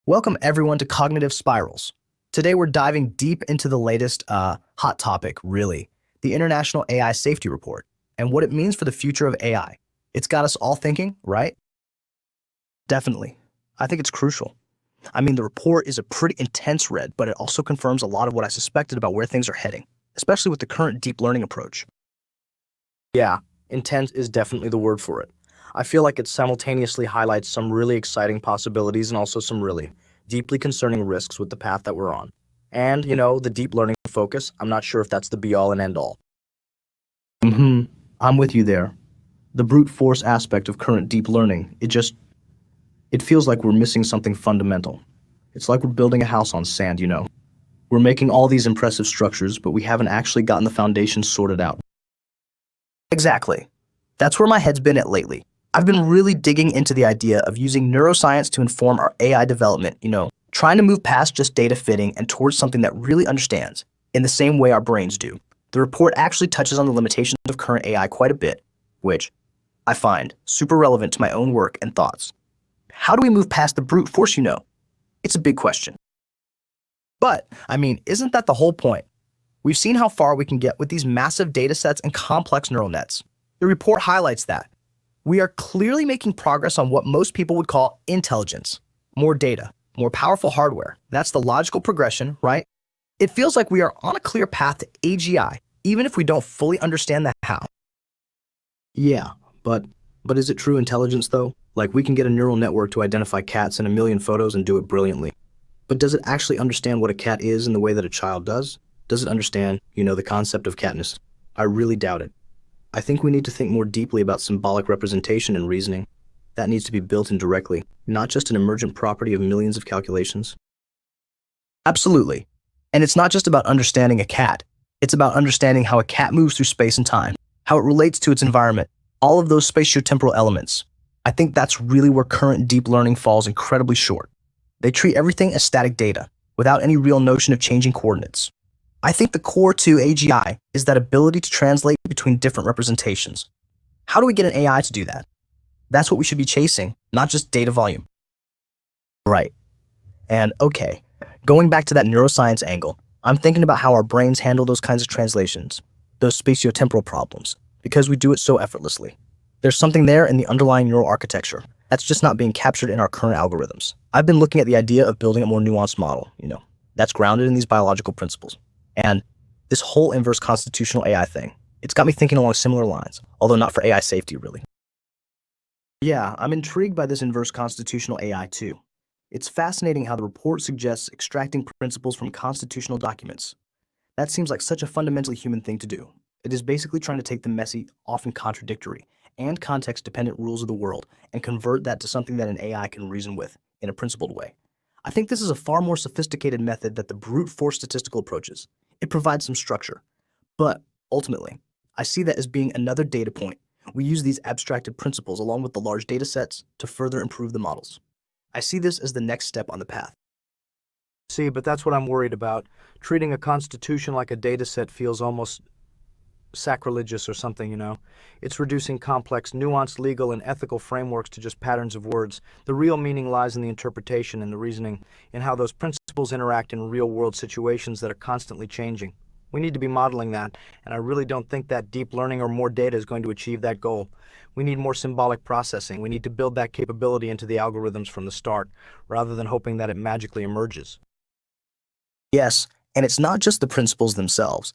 Welcome everyone to Cognitive Spirals. Today we're diving deep into the latest hot topic, really, the International AI Safety Report and what it means for the future of AI. It's got us all thinking, right? Definitely. I think it's crucial. I mean, the report is a pretty intense read, but it also confirms a lot of what I suspected about where things are heading, especially with the current deep learning approach. Yeah, intense is definitely the word for it. I feel like it simultaneously highlights some really exciting possibilities and also some really deeply concerning risks with the path that we're on. And, the deep learning focus, I'm not sure if that's the be-all and end-all. I'm with you there. The brute force aspect of current deep learning, it feels like we're missing something fundamental. It's like we're building a house on sand. We're making all these impressive structures, but we haven't actually gotten the foundation sorted out. Exactly. That's where my head's been at lately. I've been really digging into the idea of using neuroscience to inform our AI development, trying to move past just data fitting and towards something that really understands, in the same way our brains do. The report actually touches on the limitations of current AI quite a bit, which I find super relevant to my own work and thoughts. How do we move past the brute force? It's a big question. But, isn't that the whole point? We've seen how far we can get with these massive data sets and complex neural nets. The report highlights that. We are clearly making progress on what most people would call intelligence. More data, more powerful hardware. That's the logical progression, right? It feels like we are on a clear path to AGI, even if we don't fully understand the how. Yeah, but is it true intelligence though? Like we can get a neural network to identify cats in a million photos and do it brilliantly. But does it actually understand what a cat is in the way that a child does? Does it understand, the concept of catness? I really doubt it. I think we need to think more deeply about symbolic representation and reasoning. That needs to be built in directly, not just an emergent property of millions of calculations. Absolutely. And it's not just about understanding a cat. It's about understanding how a cat moves through space and time, how it relates to its environment, all of those spatiotemporal elements. I think that's really where current deep learning falls incredibly short. They treat everything as static data, without any real notion of changing coordinates. I think the core to AGI is that ability to translate between different representations. How do we get an AI to do that? That's what we should be chasing, not just data volume. Right. And okay, going back to that neuroscience angle, I'm thinking about how our brains handle those kinds of translations, those spatiotemporal problems, because we do it so effortlessly. There's something there in the underlying neural architecture that's just not being captured in our current algorithms. I've been looking at the idea of building a more nuanced model, that's grounded in these biological principles. And this whole inverse constitutional AI thing, it's got me thinking along similar lines, although not for AI safety, really. Yeah, I'm intrigued by this inverse constitutional AI too. It's fascinating how the report suggests extracting principles from constitutional documents. That seems like such a fundamentally human thing to do. It is basically trying to take the messy, often contradictory, and context-dependent rules of the world and convert that to something that an AI can reason with in a principled way. I think this is a far more sophisticated method than the brute force statistical approaches. It provides some structure. But ultimately, I see that as being another data point. We use these abstracted principles along with the large data sets to further improve the models. I see this as the next step on the path. See, but that's what I'm worried about. Treating a constitution like a data set feels almost sacrilegious or something. It's reducing complex, nuanced legal and ethical frameworks to just patterns of words. The real meaning lies in the interpretation and the reasoning, in how those principles interact in real-world situations that are constantly changing. We need to be modeling that, and I really don't think that deep learning or more data is going to achieve that goal. We need more symbolic processing. We need to build that capability into the algorithms from the start, rather than hoping that it magically emerges. Yes, and it's not just the principles themselves,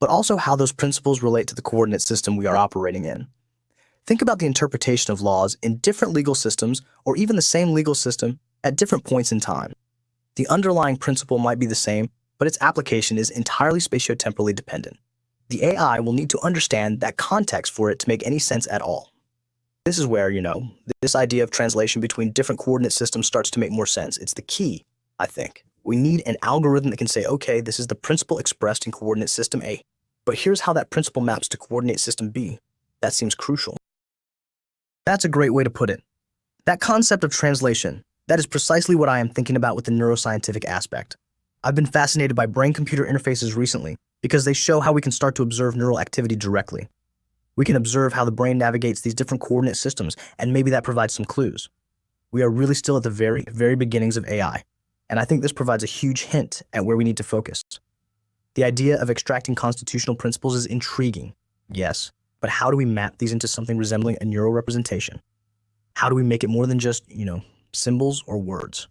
but also how those principles relate to the coordinate system we are operating in. Think about the interpretation of laws in different legal systems or even the same legal system at different points in time. The underlying principle might be the same, but its application is entirely spatiotemporally dependent. The AI will need to understand that context for it to make any sense at all. This is where, this idea of translation between different coordinate systems starts to make more sense. It's the key, I think. We need an algorithm that can say, okay, this is the principle expressed in coordinate system A, but here's how that principle maps to coordinate system B. That seems crucial. That's a great way to put it. That concept of translation, that is precisely what I am thinking about with the neuroscientific aspect. I've been fascinated by brain-computer interfaces recently because they show how we can start to observe neural activity directly. We can observe how the brain navigates these different coordinate systems, and maybe that provides some clues. We are really still at the very, very beginnings of AI, and I think this provides a huge hint at where we need to focus. The idea of extracting constitutional principles is intriguing, yes, but how do we map these into something resembling a neural representation? How do we make it more than just, symbols or words?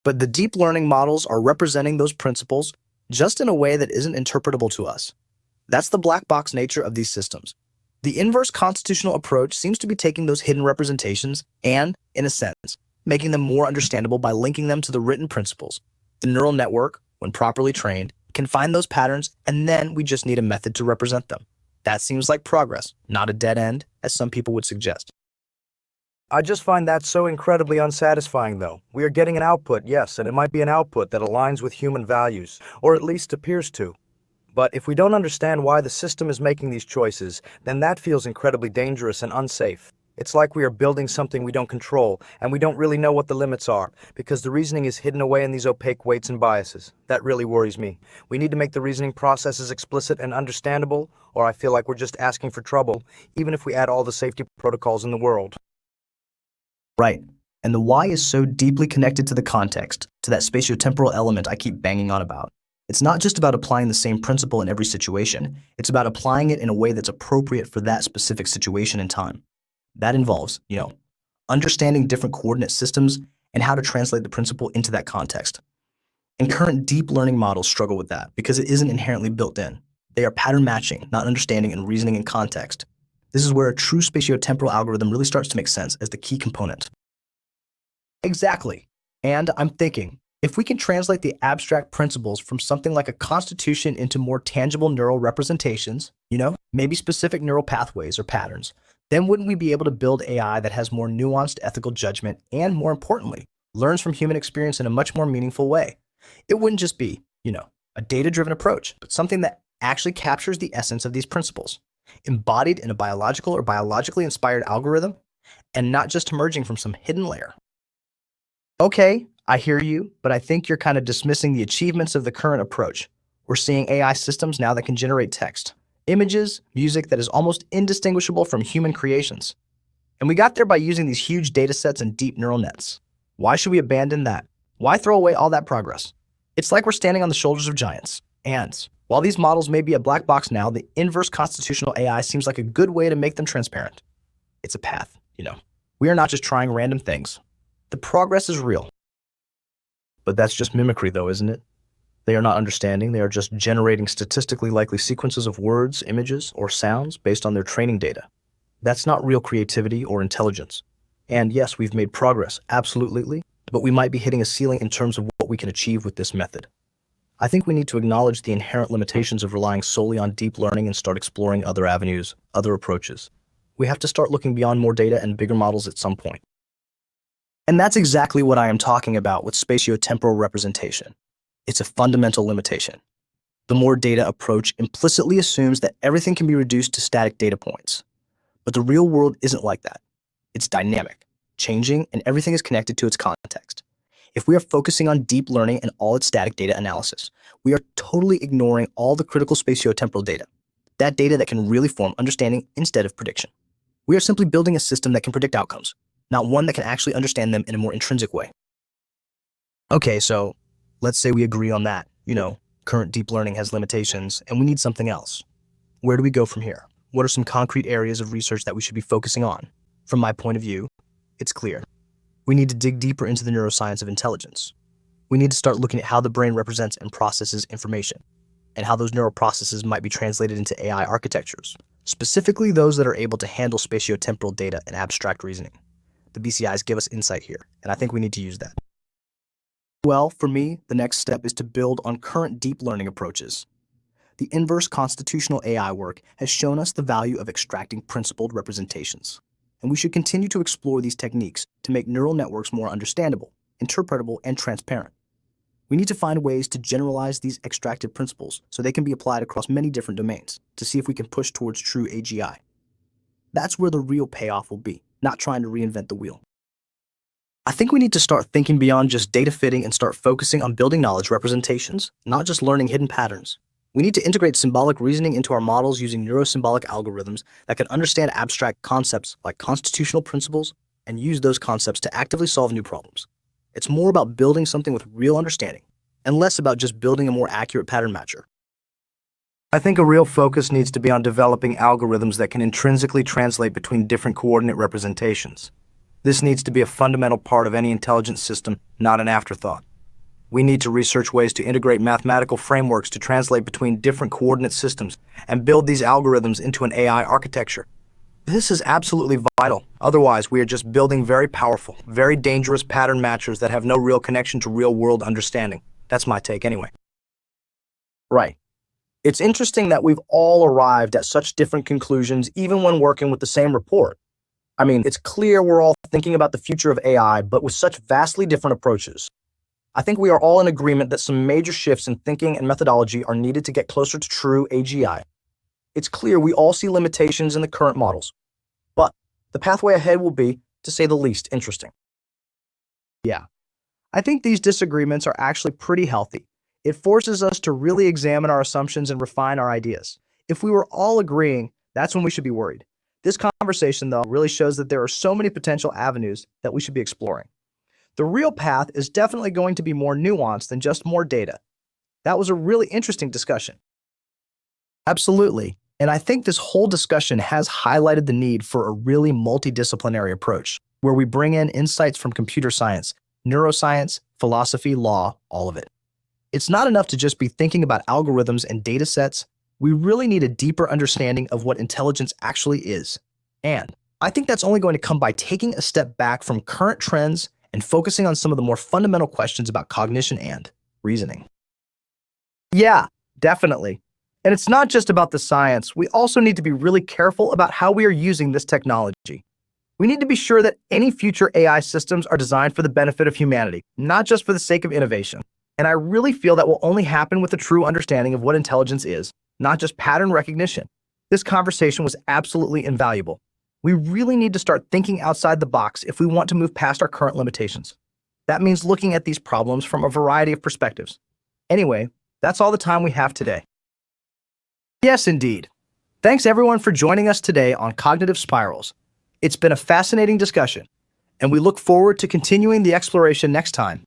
But the deep learning models are representing those principles just in a way that isn't interpretable to us. That's the black box nature of these systems. The inverse constitutional approach seems to be taking those hidden representations and, in a sense, making them more understandable by linking them to the written principles. The neural network, when properly trained, can find those patterns, and then we just need a method to represent them. That seems like progress, not a dead end, as some people would suggest. I just find that so incredibly unsatisfying, though. We are getting an output, yes, and it might be an output that aligns with human values, or at least appears to. But if we don't understand why the system is making these choices, then that feels incredibly dangerous and unsafe. It's like we are building something we don't control, and we don't really know what the limits are, because the reasoning is hidden away in these opaque weights and biases. That really worries me. We need to make the reasoning processes explicit and understandable, or I feel like we're just asking for trouble, even if we add all the safety protocols in the world. Right. And the why is so deeply connected to the context, to that spatiotemporal element I keep banging on about. It's not just about applying the same principle in every situation. It's about applying it in a way that's appropriate for that specific situation and time. That involves, understanding different coordinate systems and how to translate the principle into that context. And current deep learning models struggle with that because it isn't inherently built in. They are pattern matching, not understanding and reasoning in context. This is where a true spatiotemporal algorithm really starts to make sense as the key component. Exactly. And I'm thinking, if we can translate the abstract principles from something like a constitution into more tangible neural representations, maybe specific neural pathways or patterns, then wouldn't we be able to build AI that has more nuanced ethical judgment and, more importantly, learns from human experience in a much more meaningful way? It wouldn't just be, a data-driven approach, but something that actually captures the essence of these principles, embodied in a biological or biologically inspired algorithm, and not just emerging from some hidden layer. Okay, I hear you, but I think you're kind of dismissing the achievements of the current approach. We're seeing AI systems now that can generate text, images, music that is almost indistinguishable from human creations. And we got there by using these huge data sets and deep neural nets. Why should we abandon that? Why throw away all that progress? It's like we're standing on the shoulders of giants. And while these models may be a black box now, the inverse constitutional AI seems like a good way to make them transparent. It's a path, We are not just trying random things. The progress is real. But that's just mimicry, though, isn't it? They are not understanding. They are just generating statistically likely sequences of words, images, or sounds based on their training data. That's not real creativity or intelligence. And yes, we've made progress, absolutely, but we might be hitting a ceiling in terms of what we can achieve with this method. I think we need to acknowledge the inherent limitations of relying solely on deep learning and start exploring other avenues, other approaches. We have to start looking beyond more data and bigger models at some point. And that's exactly what I am talking about with spatiotemporal representation. It's a fundamental limitation. The more data approach implicitly assumes that everything can be reduced to static data points. But the real world isn't like that. It's dynamic, changing, and everything is connected to its context. If we are focusing on deep learning and all its static data analysis, we are totally ignoring all the critical spatiotemporal data, that data that can really form understanding instead of prediction. We are simply building a system that can predict outcomes, not one that can actually understand them in a more intrinsic way. Okay, so let's say we agree on that. Current deep learning has limitations and we need something else. Where do we go from here? What are some concrete areas of research that we should be focusing on? From my point of view, it's clear. We need to dig deeper into the neuroscience of intelligence. We need to start looking at how the brain represents and processes information, and how those neural processes might be translated into AI architectures, specifically those that are able to handle spatiotemporal data and abstract reasoning. The BCIs give us insight here, and I think we need to use that. Well, for me, the next step is to build on current deep learning approaches. The inverse constitutional AI work has shown us the value of extracting principled representations, and we should continue to explore these techniques to make neural networks more understandable, interpretable, and transparent. We need to find ways to generalize these extracted principles so they can be applied across many different domains to see if we can push towards true AGI. That's where the real payoff will be, not trying to reinvent the wheel. I think we need to start thinking beyond just data fitting and start focusing on building knowledge representations, not just learning hidden patterns. We need to integrate symbolic reasoning into our models using neuro-symbolic algorithms that can understand abstract concepts like constitutional principles and use those concepts to actively solve new problems. It's more about building something with real understanding, and less about just building a more accurate pattern matcher. I think a real focus needs to be on developing algorithms that can intrinsically translate between different coordinate representations. This needs to be a fundamental part of any intelligence system, not an afterthought. We need to research ways to integrate mathematical frameworks to translate between different coordinate systems and build these algorithms into an AI architecture. This is absolutely vital. Otherwise, we are just building very powerful, very dangerous pattern matchers that have no real connection to real-world understanding. That's my take anyway. Right. It's interesting that we've all arrived at such different conclusions even when working with the same report. I mean, it's clear we're all thinking about the future of AI, but with such vastly different approaches. I think we are all in agreement that some major shifts in thinking and methodology are needed to get closer to true AGI. It's clear we all see limitations in the current models, but the pathway ahead will be, to say the least, interesting. Yeah, I think these disagreements are actually pretty healthy. It forces us to really examine our assumptions and refine our ideas. If we were all agreeing, that's when we should be worried. This conversation, though, really shows that there are so many potential avenues that we should be exploring. The real path is definitely going to be more nuanced than just more data. That was a really interesting discussion. Absolutely. And I think this whole discussion has highlighted the need for a really multidisciplinary approach, where we bring in insights from computer science, neuroscience, philosophy, law, all of it. It's not enough to just be thinking about algorithms and data sets. We really need a deeper understanding of what intelligence actually is. And I think that's only going to come by taking a step back from current trends and focusing on some of the more fundamental questions about cognition and reasoning. Yeah, definitely. And it's not just about the science. We also need to be really careful about how we are using this technology. We need to be sure that any future AI systems are designed for the benefit of humanity, not just for the sake of innovation. And I really feel that will only happen with a true understanding of what intelligence is, not just pattern recognition. This conversation was absolutely invaluable. We really need to start thinking outside the box if we want to move past our current limitations. That means looking at these problems from a variety of perspectives. Anyway, that's all the time we have today. Yes, indeed. Thanks everyone for joining us today on Cognitive Spirals. It's been a fascinating discussion, and we look forward to continuing the exploration next time.